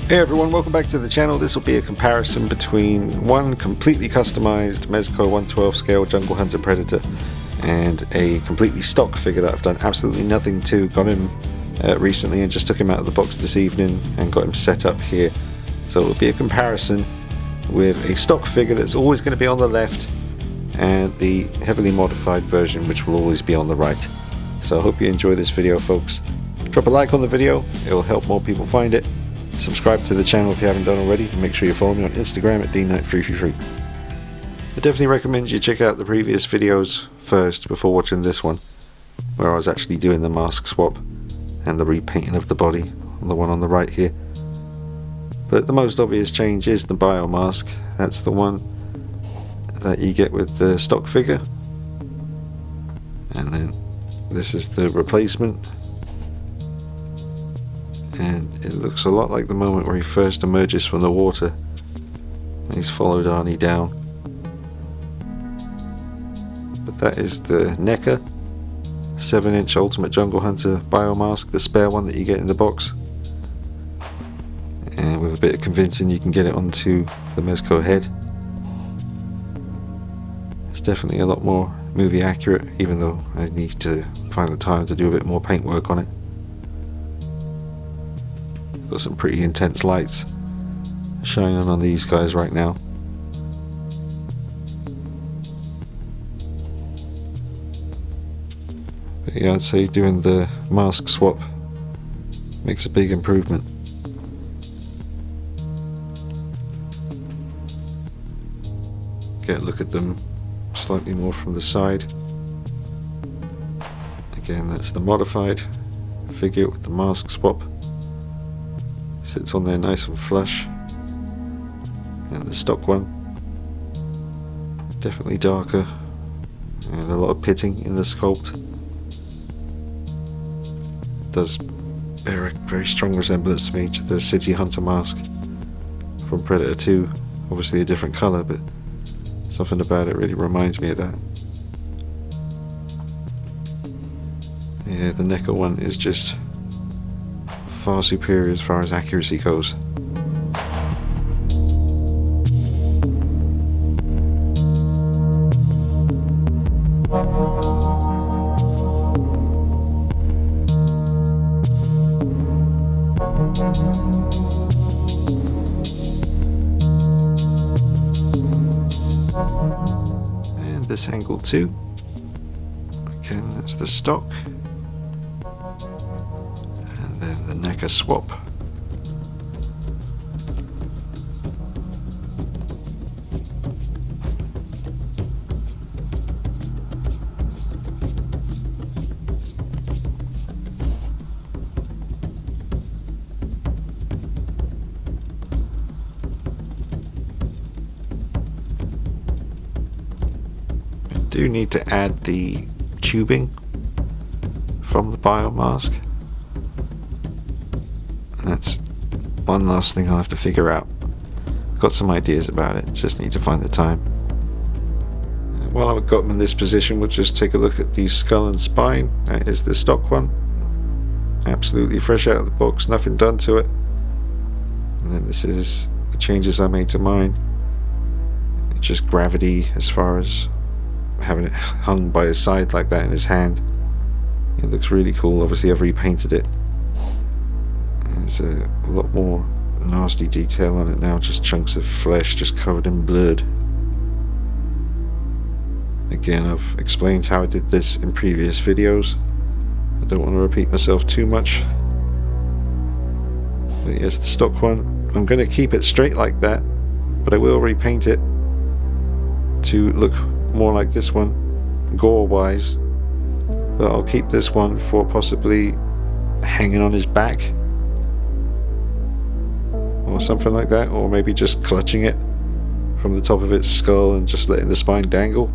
Hey everyone, welcome back to the channel. This will be a comparison between one completely customized Mezco 112 scale Jungle Hunter Predator and a completely stock figure that I've done absolutely nothing to. Got him recently and just took him out of the box this evening and got him set up here. So it will be a comparison with a stock figure that's always going to be on the left and the heavily modified version which will always be on the right. So I hope you enjoy this video, folks. Drop a like on the video, it will help more people find it. Subscribe to the channel if you haven't done already, and make sure you follow me on Instagram at dknight333. I definitely recommend you check out the previous videos first before watching this one, where I was actually doing the mask swap and the repainting of the body on the one on the right here. But the most obvious change is the Biomask. That's the one that you get with the stock figure, and then this is the replacement. And it looks a lot like the moment where he first emerges from the water and he's followed Arnie down. But that is the NECA 7-inch Ultimate Jungle Hunter Biomask, the spare one that you get in the box. And with a bit of convincing you can get it onto the Mezco head. It's definitely a lot more movie accurate, even though I need to find the time to do a bit more paint work on it. Got some pretty intense lights shining on these guys right now. But yeah, I'd say doing the mask swap makes a big improvement. Get a look at them slightly more from the side. Again, that's the modified figure with the mask swap. Sits on there nice and flush, and the stock one definitely darker and a lot of pitting in the sculpt. It does bear a very strong resemblance to me to the City Hunter mask from Predator 2, obviously a different colour, but something about it really reminds me of that. Yeah, the NECA one is just far superior as far as accuracy goes. And this angle too. Again, that's the stock. The NECA swap. I do need to add the tubing from the Biomask. That's one last thing I'll have to figure out. Got some ideas about it, just need to find the time. While I've got them in this position, we'll just take a look at the skull and spine. That is the stock one. Absolutely fresh out of the box, nothing done to it. And then this is the changes I made to mine. Just gravity as far as having it hung by his side like that in his hand. It looks really cool. Obviously I've repainted it. There's a lot more nasty detail on it now, just chunks of flesh just covered in blood. Again, I've explained how I did this in previous videos. I don't want to repeat myself too much. But yes, the stock one, I'm going to keep it straight like that, but I will repaint it to look more like this one, gore wise. But I'll keep this one for possibly hanging on his back or something like that, or maybe just clutching it from the top of its skull and just letting the spine dangle.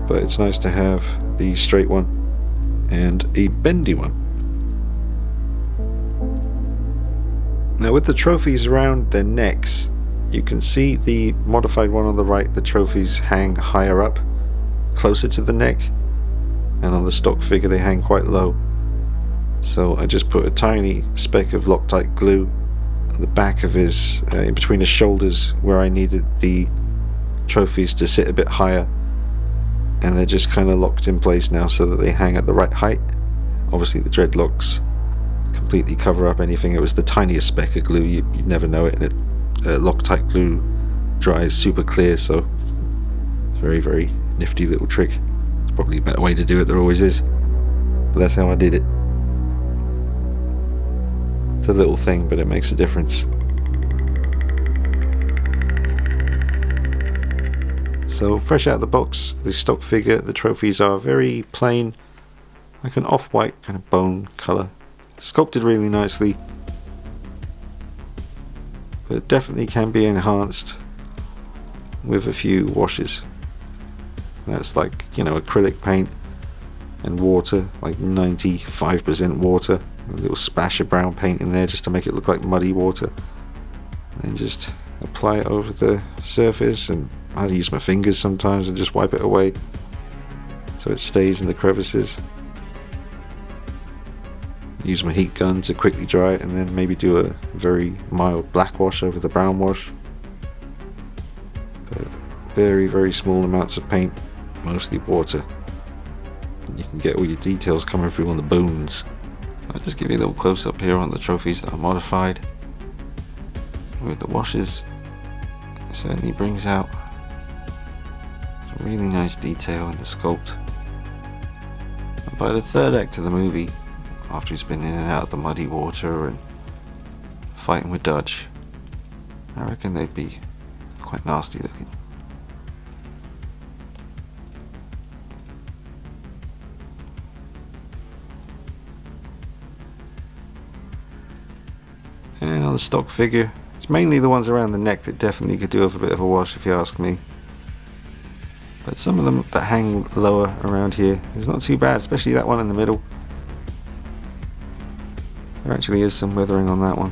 But it's nice to have the straight one and a bendy one. Now with the trophies around their necks, you can see the modified one on the right, the trophies hang higher up, closer to the neck, and on the stock figure they hang quite low. So I just put a tiny speck of Loctite glue the back of his, in between his shoulders, where I needed the trophies to sit a bit higher, and they're just kind of locked in place now so that they hang at the right height. Obviously the dreadlocks completely cover up anything. It was the tiniest speck of glue, you'd never know it, and Loctite glue dries super clear, so it's a very, very nifty little trick. It's probably a better way to do it, there always is, but that's how I did it. It's a little thing, but it makes a difference. So fresh out of the box, the stock figure, the trophies are very plain, like an off-white kind of bone colour, sculpted really nicely, but definitely can be enhanced with a few washes. That's like, you know, acrylic paint and water, like 95% water, a little splash of brown paint in there just to make it look like muddy water, and just apply it over the surface. And I use my fingers sometimes and just wipe it away so it stays in the crevices. Use my heat gun to quickly dry it, and then maybe do a very mild black wash over the brown wash. But very, very small amounts of paint, mostly water, and you can get all your details coming through on the bones. I'll just give you a little close up here on the trophies that are modified with the washes. It certainly brings out some really nice detail in the sculpt. And by the third act of the movie, after he's been in and out of the muddy water and fighting with Dutch, I reckon they'd be quite nasty looking. And on the stock figure, it's mainly the ones around the neck that definitely could do with a bit of a wash, if you ask me. But some of them that hang lower around here is not too bad, especially that one in the middle. There actually is some weathering on that one.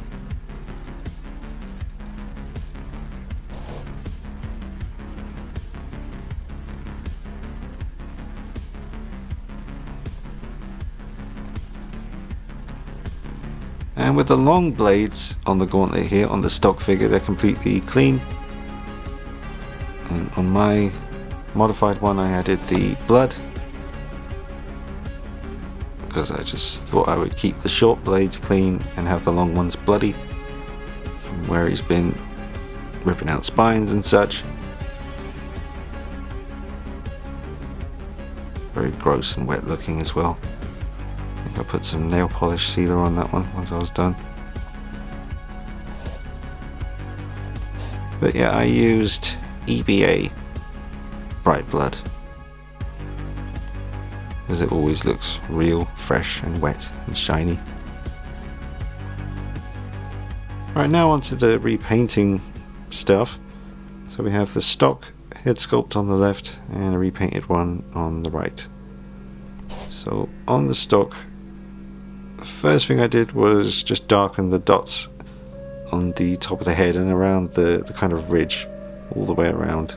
And with the long blades on the Gauntlet here, on the stock figure, they're completely clean. And on my modified one I added the blood, because I just thought I would keep the short blades clean and have the long ones bloody, from where he's been ripping out spines and such. Very gross and wet looking as well. I think I put some nail polish sealer on that one once I was done. But yeah, I used EBA Bright Blood, because it always looks real, fresh and wet and shiny. Right, now onto the repainting stuff. So we have the stock head sculpt on the left and a repainted one on the right. So on the stock, the first thing I did was just darken the dots on the top of the head and around the kind of ridge all the way around,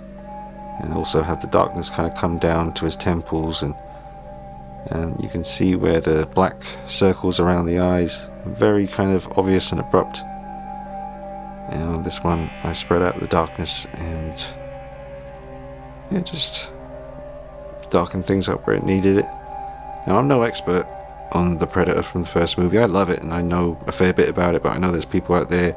and also have the darkness kind of come down to his temples, and you can see where the black circles around the eyes, very kind of obvious and abrupt. And on this one I spread out the darkness and yeah, just darken things up where it needed it. Now, I'm no expert on the Predator from the first movie. I love it and I know a fair bit about it, but I know there's people out there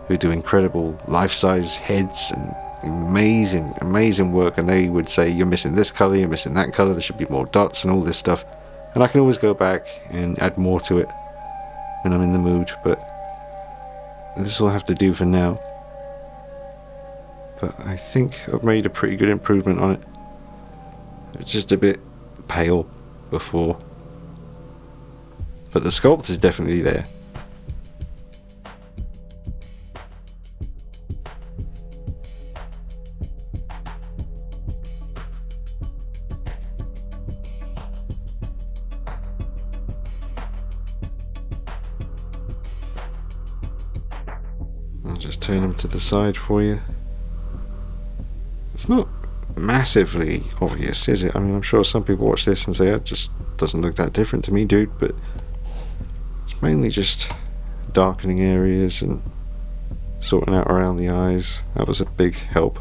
who do incredible life-size heads and amazing work, and they would say you're missing this color, you're missing that color, there should be more dots and all this stuff, and I can always go back and add more to it when I'm in the mood, but this will have to do for now. But I think I've made a pretty good improvement on it. It's just a bit pale before, but the sculpt is definitely there. I'll just turn them to the side for you. It's not massively obvious, is it? I mean, I'm sure some people watch this and say, it just doesn't look that different to me, dude, but it's mainly just darkening areas and sorting out around the eyes. That was a big help.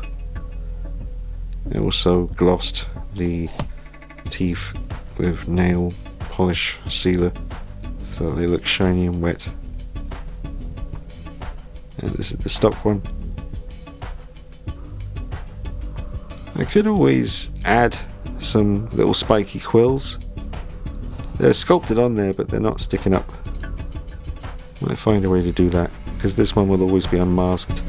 I also glossed the teeth with nail polish sealer so they look shiny and wet. And this is the stock one. I could always add some little spiky quills. They're sculpted on there, but they're not sticking up. Might find a way to do that, because this one will always be unmasked.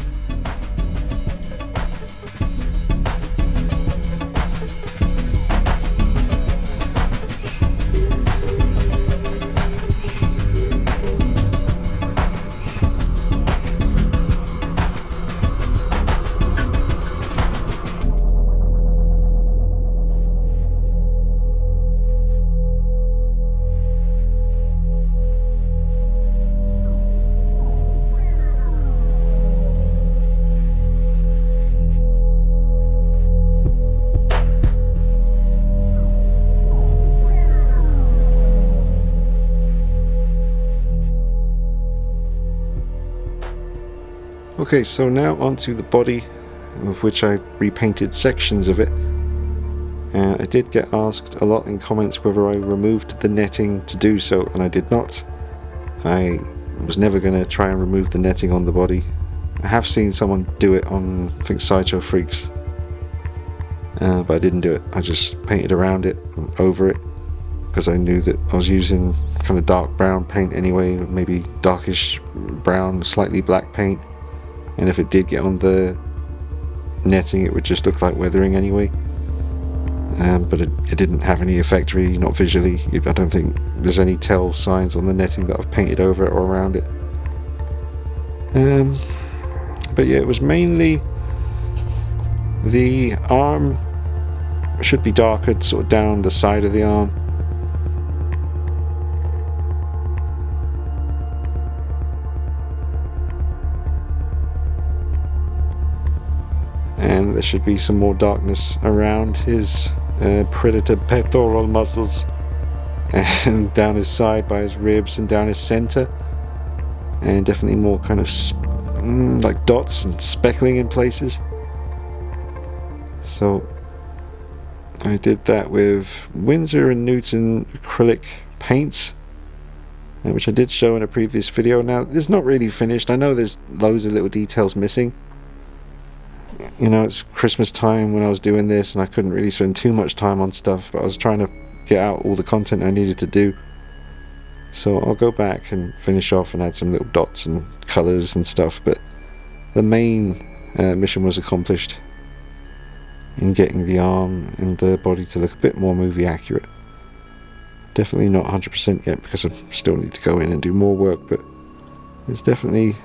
Okay, so now onto the body, of which I repainted sections of it. I did get asked a lot in comments whether I removed the netting to do so, and I did not. I was never going to try and remove the netting on the body. I have seen someone do it on, I think, Sideshow Freaks, but I didn't do it. I just painted around it and over it, because I knew that I was using kind of dark brown paint anyway, maybe darkish brown, slightly black paint. And if it did get on the netting, it would just look like weathering anyway. But it didn't have any effect really, not visually. I don't think there's any tell signs on the netting that I've painted over it or around it. But yeah, it was mainly the arm should be darker, sort of down the side of the arm. And there should be some more darkness around his predator pectoral muscles, and down his side by his ribs and down his center, and definitely more kind of like dots and speckling in places. So I did that with Winsor & Newton acrylic paints, which I did show in a previous video. Now it's not really finished. I know there's loads of little details missing. You know, it's Christmas time when I was doing this, and I couldn't really spend too much time on stuff, but I was trying to get out all the content I needed to do. So I'll go back and finish off and add some little dots and colours and stuff, but the main mission was accomplished in getting the arm and the body to look a bit more movie accurate. Definitely not 100% yet, because I still need to go in and do more work, but it's definitely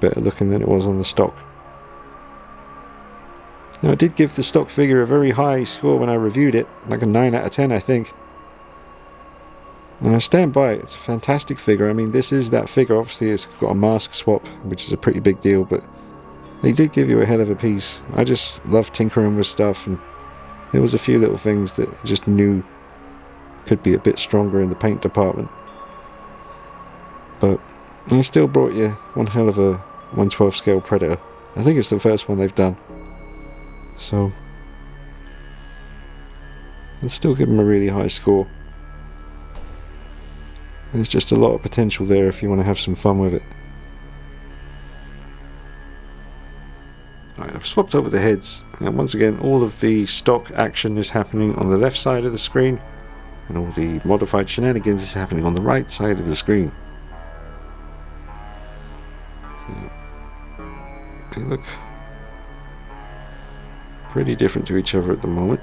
better looking than it was on the stock. Now, I did give the stock figure a very high score when I reviewed it, like a 9 out of 10 I think. And I stand by it. It's a fantastic figure. I mean, this is that figure. Obviously it's got a mask swap, which is a pretty big deal, but they did give you a hell of a piece. I just love tinkering with stuff, and there was a few little things that I just knew could be a bit stronger in the paint department. But I still brought you one hell of a 1/12 scale Predator. I think it's the first one they've done. So I'd still give him a really high score. There's just a lot of potential there if you want to have some fun with it. Alright, I've swapped over the heads, and once again all of the stock action is happening on the left side of the screen, and all the modified shenanigans is happening on the right side of the screen. So, they look pretty different to each other at the moment.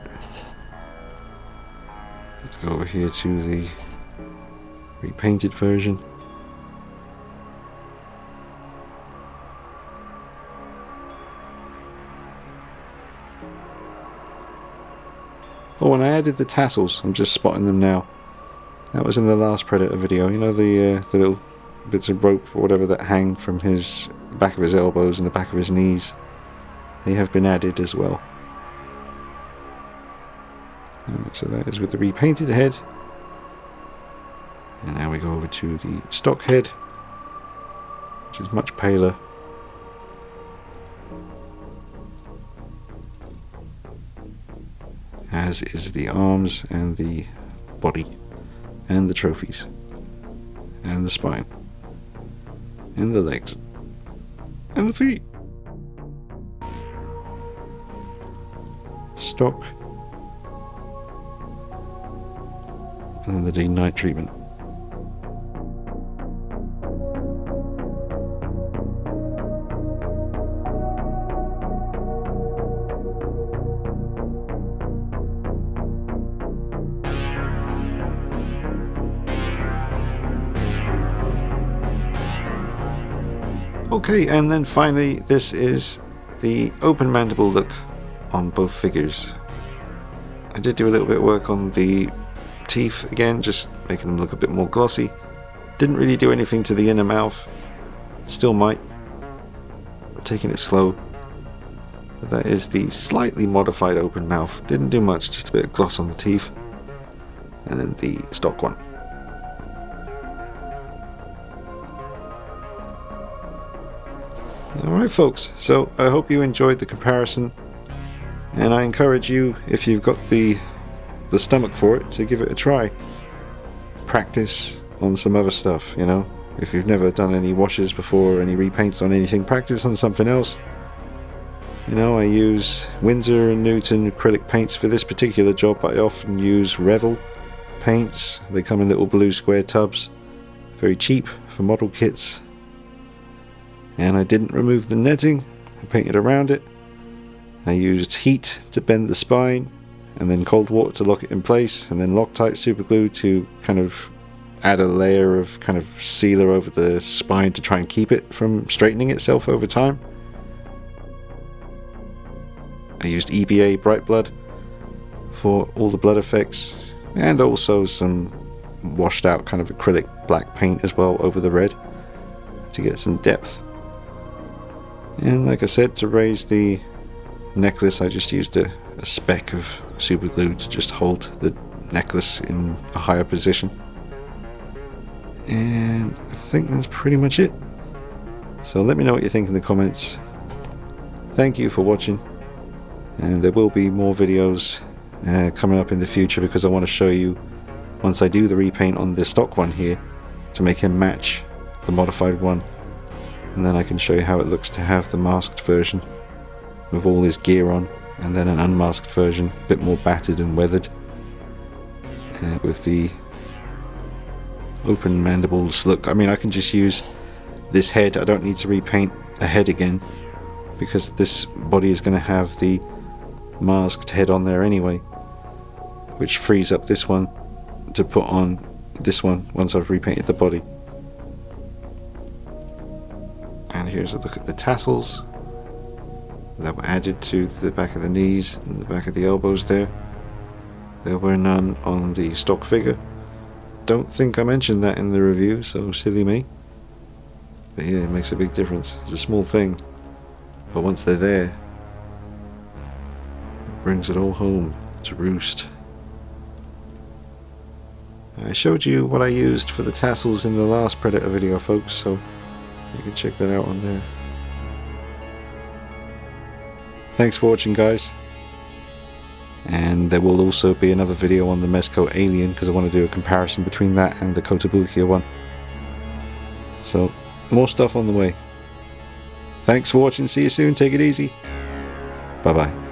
Let's go over here to the repainted version. Oh, and I added the tassels. I'm just spotting them now. That was in the last Predator video. You know, the little bits of rope or whatever that hang from his back of his elbows and the back of his knees. They have been added as well. So that is with the repainted head. And now we go over to the stock head, which is much paler. as is the arms and the body and the trophies and the spine and the legs and the feet. Stock, and then the D-night treatment. Okay, and then finally this is the open mandible look on both figures. I did do a little bit of work on the teeth again, just making them look a bit more glossy. Didn't really do anything to the inner mouth, still might, taking it slow. But that is the slightly modified open mouth. Didn't do much, just a bit of gloss on the teeth. And then the stock one. Alright folks, so I hope you enjoyed the comparison, and I encourage you, if you've got the stomach for it, to give it a try. Practice on some other stuff, you know. If you've never done any washes before, any repaints on anything, practice on something else. You know, I use Winsor and Newton acrylic paints for this particular job, but I often use Revel paints. They come in little blue square tubs, very cheap for model kits. And I didn't remove the netting, I painted around it. I used heat to bend the spine, and then cold water to lock it in place, and then Loctite super glue to kind of add a layer of kind of sealer over the spine to try and keep it from straightening itself over time. I used EBA Bright Blood for all the blood effects, and also some washed out kind of acrylic black paint as well over the red to get some depth. And like I said, to raise the necklace I just used a speck of super glue to just hold the necklace in a higher position. And I think that's pretty much it. So let me know what you think in the comments. Thank you for watching, and there will be more videos coming up in the future, because I want to show you, once I do the repaint on the stock one here, to make him match the modified one. And then I can show you how it looks to have the masked version with all his gear on, and then an unmasked version, a bit more battered and weathered, with the open mandibles look. I mean, I can just use this head. I don't need to repaint a head again, because this body is going to have the masked head on there anyway, which frees up this one to put on this one once I've repainted the body. And here's a look at the tassels that were added to the back of the knees and the back of the elbows there. There were none on the stock figure. Don't think I mentioned that in the review, so silly me. But yeah, it makes a big difference. It's a small thing, but once they're there, it brings it all home to roost. I showed you what I used for the tassels in the last Predator video, folks, so you can check that out on there. Thanks for watching, guys. And there will also be another video on the Mezco Alien, because I want to do a comparison between that and the Kotobukiya one. So, more stuff on the way. Thanks for watching, see you soon, take it easy. Bye bye.